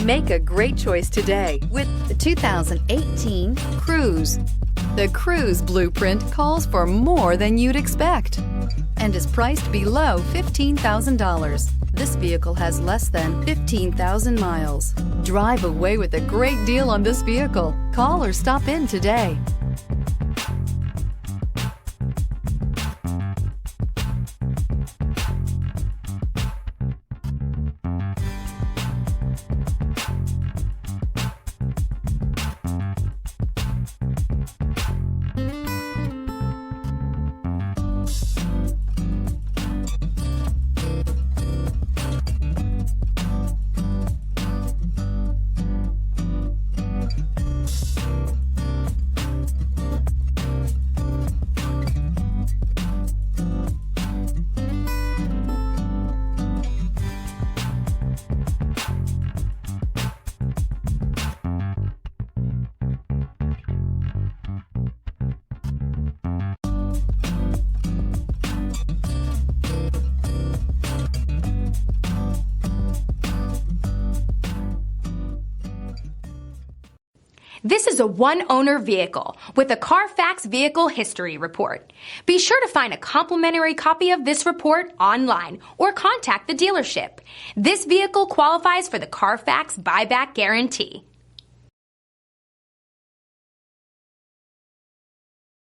Make a great choice today with the 2018 Cruze. The Cruze blueprint calls for more than you'd expect and is priced below $15,000. This vehicle has less than 15,000 miles. Drive away with a great deal on this vehicle. Call or stop in today. This is a one-owner vehicle with a Carfax Vehicle History Report. Be sure to find a complimentary copy of this report online or contact the dealership. This vehicle qualifies for the Carfax Buyback Guarantee.